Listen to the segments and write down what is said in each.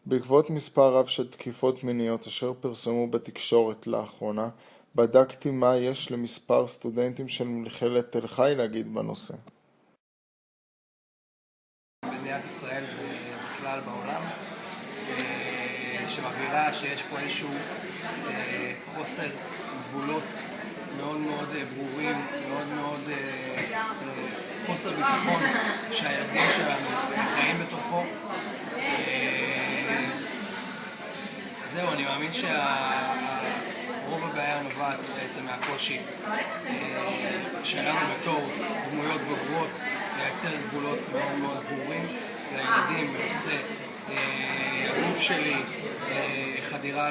בעקבות מספר רב של תקיפות מיניות אשר פרסמו בתקשורת לאחרונה, בדקתי מה יש למספר סטודנטים של מכללת תל חי להגיד בנושא. במדינת ישראל ובכלל בעולם, שמבהירה שיש פה איזשהו חוסר גבולות מאוד מאוד ברורים, מאוד מאוד חוסר ביטחון שהילדים שלנו חיים בתוכו. זהו, אני מאמין רוב הבעיה נובעת בעצם מהקושי שלנו בתור דמויות בוגרות לייצר גבולות מאוד מאוד ברורים לילדים בנושא הגוף שלי, חדירה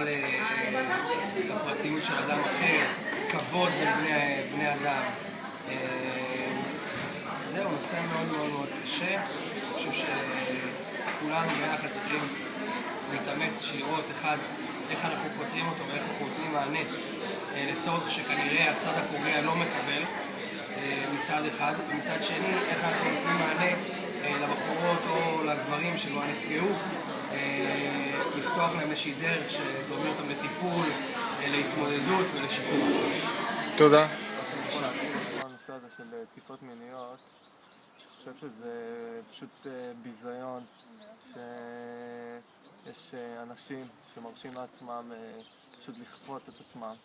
לפרטיות של אדם אחר, כבוד בין בני אדם. זהו, נושא מאוד מאוד מאוד קשה. אני חושב שכולנו ביחד צריכים להתאמץ לראות איך אנחנו פותרים אותו ואיך אנחנו נותנים מענה לצורך שכנראה הצד הפוגע לא מקבל מצד אחד, ומצד שני איך אנחנו נותנים מענה לבחורות או לגברים שכבר נפגעו, לפתוח להם איזושהי דרך שתוביל אותם לטיפול, להתמודדות ולשיקום. תודה. הנושא הזה של תקיפות מיניות, אני חושב שזה פשוט ביזיון שיש אנשים שמרשים לעצמם פשוט לכפות את עצמם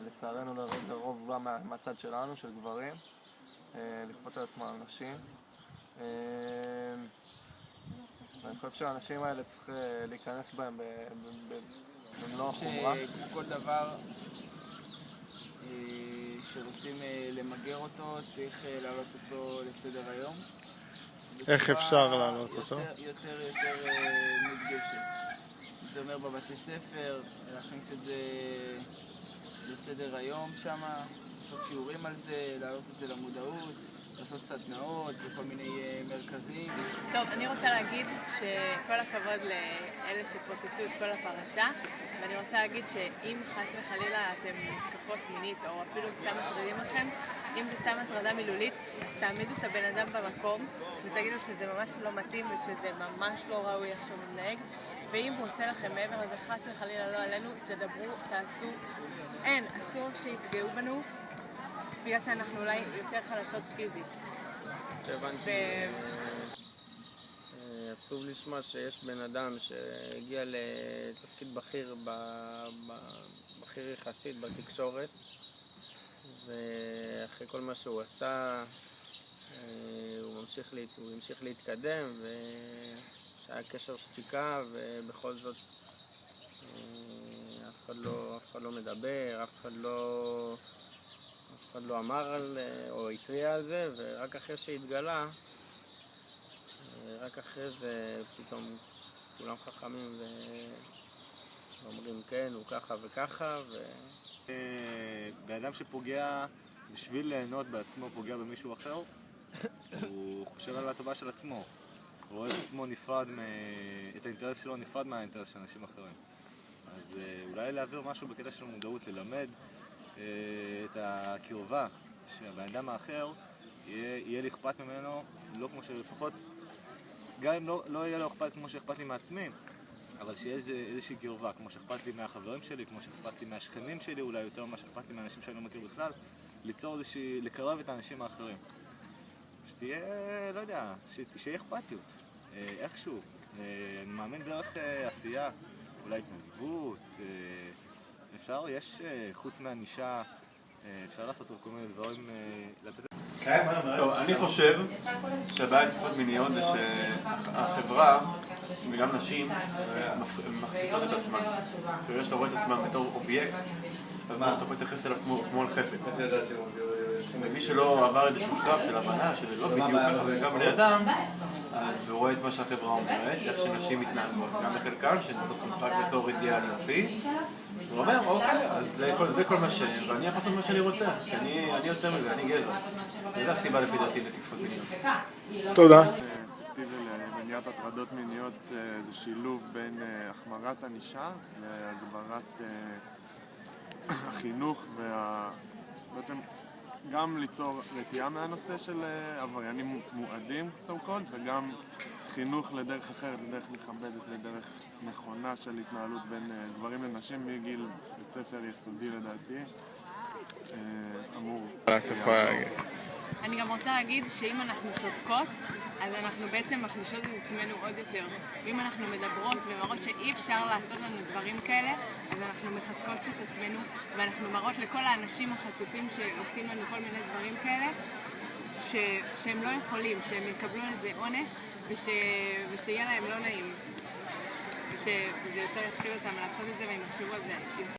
לצערנו לרוב בא מהצד שלנו, של גברים, לכפות על עצמם נשים. אני חושב שהאנשים האלה צריך להיכנס בהם במלוא החומרה. כל דבר שרוצים למגר אותו, צריך להעלות אותו לסדר היום. איך אפשר להעלות אותו? יותר מתגשת. זה אומר בבתי ספר, להכניס את זה לסדר היום שם, לעשות שיעורים על זה, להעלות את זה למודעות, לעשות סדנאות בכל מיני מרכזים. טוב, אני רוצה להגיד שכל הכבוד לאלה שפוצצו את כל הפרשה, ואני רוצה להגיד שאם חס וחלילה אתם מתקפות מינית או אפילו סתם מטרדים אתכם, אם זה סתם הטרדה מילולית, אז תעמידו את הבן אדם במקום ותגידו שזה ממש לא מתאים ושזה ממש לא ראוי איך שהוא מתנהג, ואם הוא עושה לכם מעבר לזה חס וחלילה לא עלינו, תדברו, תעשו. אסור שיפגעו בנו בגלל שאנחנו אולי יותר חלשות פיזית. שהבנתי, עצוב לשמוע שיש בן אדם שהגיע לתפקיד בכיר יחסית בתקשורת, ואחרי כל מה שהוא עשה הוא המשיך להתקדם, שהיה קשר שתיקה, ובכל זאת אף אחד לא מדבר, אף אחד לא אמר או התריע על זה, ורק אחרי שהתגלה, רק אחרי זה פתאום כולם חכמים ואומרים כן, הוא ככה וככה. באדם שפוגע בשביל ליהנות בעצמו, פוגע במישהו אחר, הוא חושב על הטובה של עצמו. הוא רואה את עצמו את האינטרס שלו נפרד מהאינטרס של אנשים אחרים. אז אולי להעביר משהו בקטע של מודעות, ללמד את הקרבה שהבן אדם האחר יהיה לי אכפת ממנו, לא כמו שלפחות, גם אם לא יהיה לו אכפת כמו שאכפת לי מעצמי, אבל שיהיה איזושהי קרבה, כמו שאכפת לי מהחברים שלי, כמו שאכפת לי מהשכנים שלי, אולי יותר ממה שאכפת לי מהאנשים שאני לא מכיר בכלל, לקרב את האנשים האחרים. שתהיה, לא יודע, שיהיה אכפתיות, איכשהו. אני מאמין דרך עשייה, אולי התנדבות, יש חוץ מהנישה, אפשר לעשות כל מיני דברים, טוב, אני חושב שהבעיה תקיפות מיניות זה שהחברה וגם נשים מחפיצות את עצמן. ברגע שאתה רואה את עצמם בתור אובייקט, אז מה שאתה יכול להתייחס אליו כמו אל חפץ. ומי שלא עבר איזשהו שלב של הבנה שזה לא בדיוק ככה וגם לידם, אז הוא רואה את מה שהחברה אומרת, איך שנשים מתנהגות, גם לחלקן שנותנות רק בתור אידיאל יופי. הוא אומר, אוקיי, אז זה כל מה ואני יכול לעשות מה שאני רוצה, כי אני יותר מזה, אני גזע. וזו הסיבה לפי דעתי לתקיפות מיניות. תודה. אפקטיבי למניעת הטרדות מיניות זה שילוב בין החמרת ענישה להגברת החינוך ובעצם גם ליצור רתיעה מהנושא של עבריינים מועדים, so called, וגם חינוך לדרך אחרת, לדרך מכבדת, לדרך נכונה של התנהלות בין גברים לנשים מגיל בית ספר יסודי לדעתי. אמור... אני גם רוצה להגיד שאם אנחנו שותקות, אז אנחנו בעצם מחלישות את עצמנו עוד יותר. ואם אנחנו מדברות ומראות שאי אפשר לעשות לנו דברים כאלה, אז אנחנו מחזקות את עצמנו, ואנחנו מראות לכל האנשים החצופים שעושים לנו כל מיני דברים כאלה, שהם לא יכולים, שהם יקבלו על זה עונש, ושיהיה להם לא נעים. ושזה יותר יתחיל אותם לעשות את זה והם יחשבו על זה יותר.